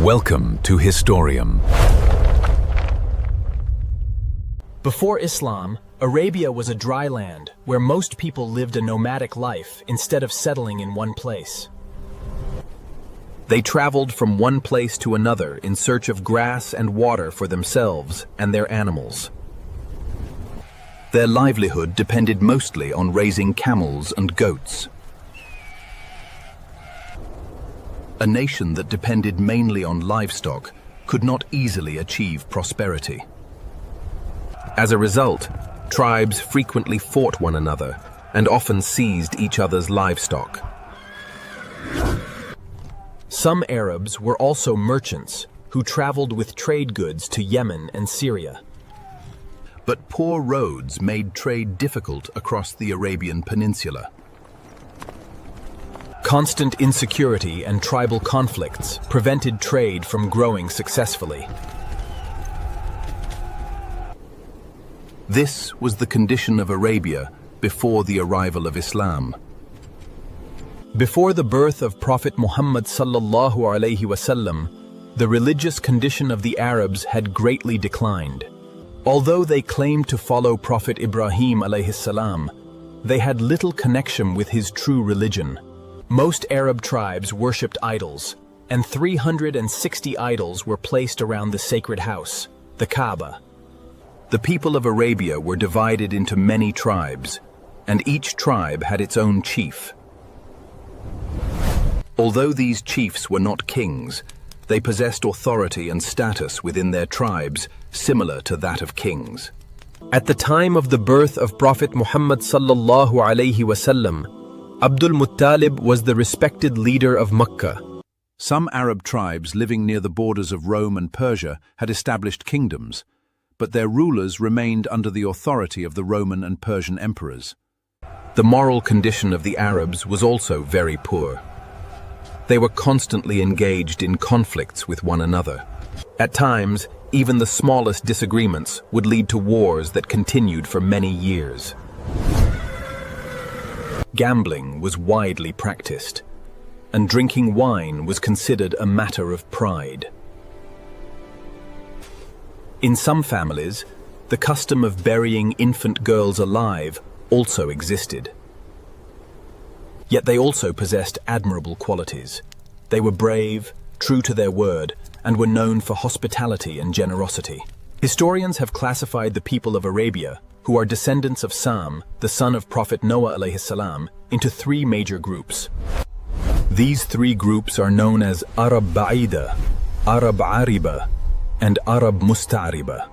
Welcome to Historium. Before Islam, Arabia was a dry land where most people lived a nomadic life instead of settling in one place. They traveled from one place to another in search of grass and water for themselves and their animals. Their livelihood depended mostly on raising camels and goats. A nation that depended mainly on livestock could not easily achieve prosperity. As a result, tribes frequently fought one another and often seized each other's livestock. Some Arabs were also merchants who traveled with trade goods to Yemen and Syria. But poor roads made trade difficult across the Arabian Peninsula. Constant insecurity and tribal conflicts prevented trade from growing successfully. This was the condition of Arabia before the arrival of Islam. Before the birth of Prophet Muhammad sallallahu alaihi wasallam, the religious condition of the Arabs had greatly declined. Although they claimed to follow Prophet Ibrahim alayhi salam, they had little connection with his true religion. Most Arab tribes worshipped idols, and 360 idols were placed around the sacred house, the Qubba. The people of Arabia were divided into many tribes, and each tribe had its own chief. Although these chiefs were not kings, they possessed authority and status within their tribes similar to that of kings. At the time of the birth of Prophet Muhammad sallallahu alaihi wasallam, Abdul Muttalib was the respected leader of Makkah. Some Arab tribes living near the borders of Rome and Persia had established kingdoms, but their rulers remained under the authority of the Roman and Persian emperors. The moral condition of the Arabs was also very poor. They were constantly engaged in conflicts with one another. At times, even the smallest disagreements would lead to wars that continued for many years. Gambling was widely practiced, and drinking wine was considered a matter of pride. In some families, the custom of burying infant girls alive also existed. Yet they also possessed admirable qualities. They were brave, true to their word, and were known for hospitality and generosity. Historians have classified the people of Arabia, who are descendants of Sam, the son of Prophet Noah alayhi salam, into three major groups. These three groups are known as Arab Ba'ida, Arab Aribah, and Arab Musta'ribah.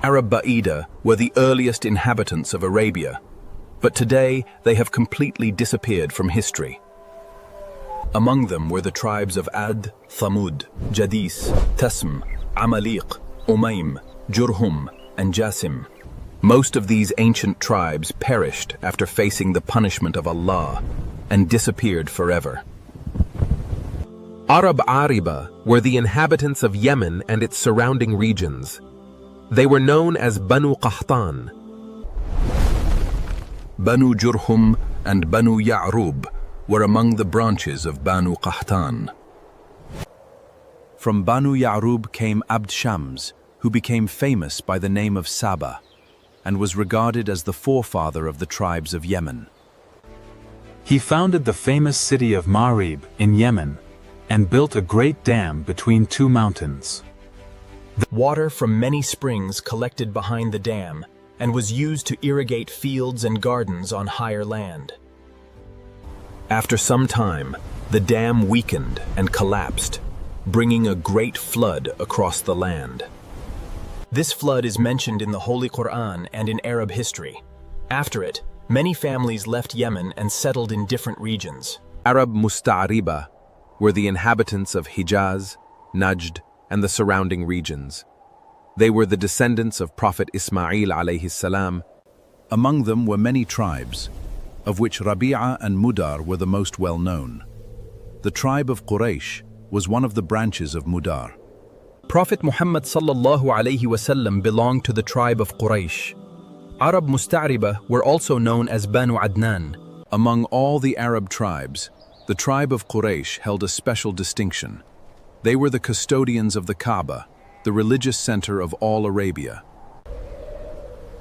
Arab Ba'ida were the earliest inhabitants of Arabia, but today they have completely disappeared from history. Among them were the tribes of Ad, Thamud, Jadis, Tasm, Amaliq, Umaym, Jurhum, and Jasim. Most of these ancient tribes perished after facing the punishment of Allah and disappeared forever. Arab Aribah were the inhabitants of Yemen and its surrounding regions. They were known as Banu Qahtan. Banu Jurhum and Banu Ya'rub were among the branches of Banu Qahtan. From Banu Ya'rub came Abd Shams, who became famous by the name of Saba, and was regarded as the forefather of the tribes of Yemen. He founded the famous city of Ma'rib in Yemen, and built a great dam between two mountains. The water from many springs collected behind the dam and was used to irrigate fields and gardens on higher land. After some time, the dam weakened and collapsed, bringing a great flood across the land. This flood is mentioned in the Holy Quran and in Arab history. After it, many families left Yemen and settled in different regions. Arab Musta'ribah were the inhabitants of Hijaz, Najd, and the surrounding regions. They were the descendants of Prophet Ismail alayhi salam. Among them were many tribes, of which Rabi'a and Mudar were the most well known. The tribe of Quraysh was one of the branches of Mudar. Prophet Muhammad sallallahu alaihi wasallam belonged to the tribe of Quraysh. Arab Musta'ribah were also known as Banu Adnan. Among all the Arab tribes, the tribe of Quraysh held a special distinction. They were the custodians of the Qubba, the religious center of all Arabia.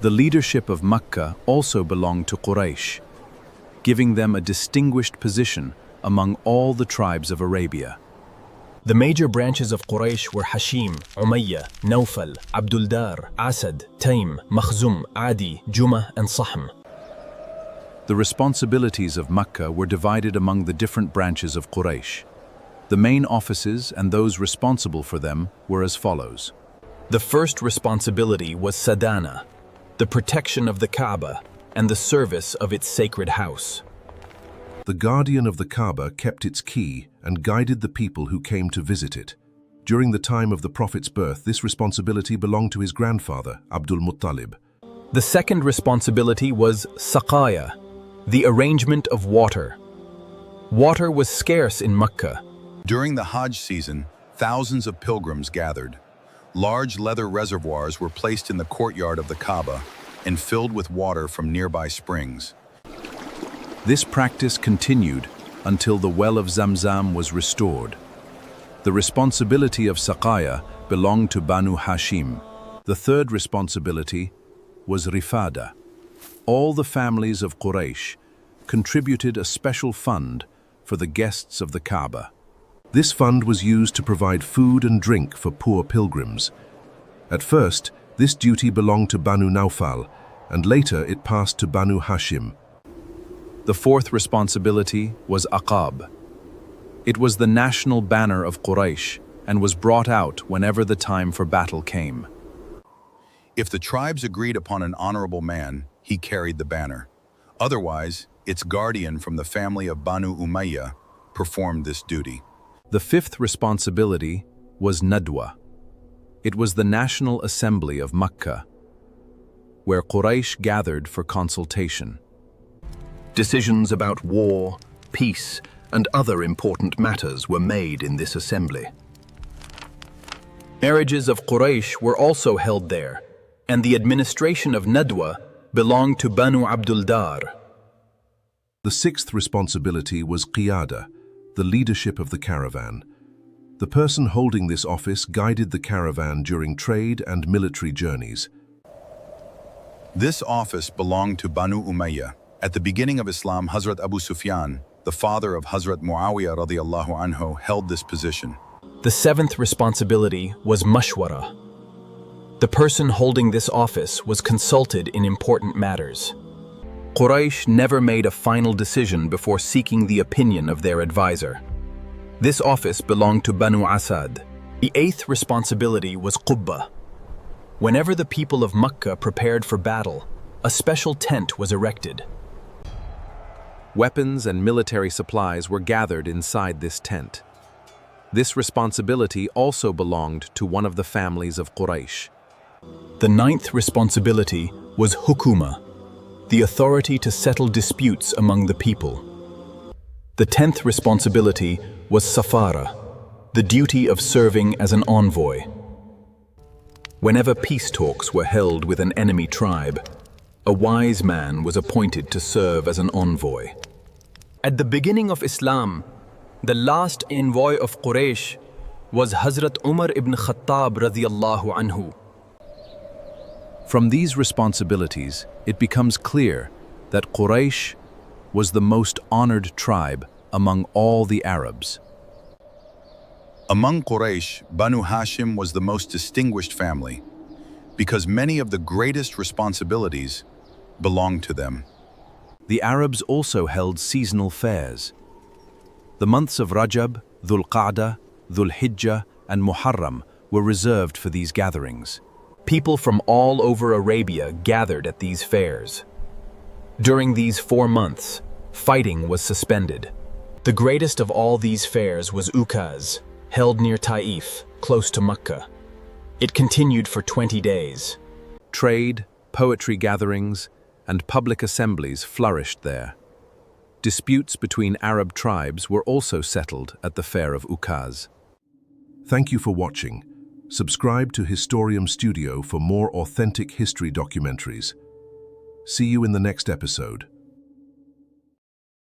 The leadership of Makkah also belonged to Quraysh, giving them a distinguished position among all the tribes of Arabia. The major branches of Quraysh were Hashim, Umayyah, Nawfal, Abdul Dar, Asad, Taym, Makhzum, Adi, Jumah, and Sahm. The responsibilities of Makkah were divided among the different branches of Quraysh. The main offices and those responsible for them were as follows. The first responsibility was Sidanah, the protection of the Kaaba and the service of its sacred house. The guardian of the Kaaba kept its key and guided the people who came to visit it. During the time of the Prophet's birth, this responsibility belonged to his grandfather, Abdul Muttalib. The second responsibility was Siqayah, the arrangement of water. Water was scarce in Makkah. During the Hajj season, thousands of pilgrims gathered. Large leather reservoirs were placed in the courtyard of the Kaaba and filled with water from nearby springs. This practice continued until the well of Zamzam was restored. The responsibility of Siqayah belonged to Banu Hashim. The third responsibility was Rifadah. All the families of Quraysh contributed a special fund for the guests of the Kaaba. This fund was used to provide food and drink for poor pilgrims. At first, this duty belonged to Banu Nawfal, and later it passed to Banu Hashim. The fourth responsibility was Aqab. It was the national banner of Quraysh and was brought out whenever the time for battle came. If the tribes agreed upon an honorable man, he carried the banner. Otherwise, its guardian from the family of Banu Umayyah performed this duty. The fifth responsibility was Nadwah. It was the National Assembly of Makkah, where Quraysh gathered for consultation. Decisions about war, peace, and other important matters were made in this assembly. Marriages of Quraysh were also held there, and the administration of Nadwah belonged to Banu Abdul Dar. The sixth responsibility was Qiyadah, the leadership of the caravan. The person holding this office guided the caravan during trade and military journeys. This office belonged to Banu Umayyah. At the beginning of Islam, Hazrat Abu Sufyan, the father of Hazrat Muawiyah radiallahu anhu, held this position. The seventh responsibility was Mashwarah. The person holding this office was consulted in important matters. Quraysh never made a final decision before seeking the opinion of their advisor. This office belonged to Banu Asad. The eighth responsibility was Qubbah. Whenever the people of Makkah prepared for battle, a special tent was erected. Weapons and military supplies were gathered inside this tent. This responsibility also belonged to one of the families of Quraysh. The ninth responsibility was Hukumat, the authority to settle disputes among the people. The 10th responsibility was Safarah, the duty of serving as an envoy. Whenever peace talks were held with an enemy tribe, a wise man was appointed to serve as an envoy. At the beginning of Islam, the last envoy of Quraysh was Hazrat Umar ibn Khattab radiyallahu anhu. From these responsibilities, it becomes clear that Quraysh was the most honored tribe among all the Arabs. Among Quraysh, Banu Hashim was the most distinguished family because many of the greatest responsibilities belonged to them. The Arabs also held seasonal fairs. The months of Rajab, Dhul Qa'dah, Dhul Hijjah, and Muharram were reserved for these gatherings. People from all over Arabia gathered at these fairs. During these 4 months, fighting was suspended. The greatest of all these fairs was Ukaz, held near Taif, close to Makkah. It continued for 20 days. Trade, poetry gatherings, and public assemblies flourished there. Disputes between Arab tribes were also settled at the fair of Ukaz. Thank you for watching. Subscribe to Historium Studio for more authentic history documentaries. See you in the next episode.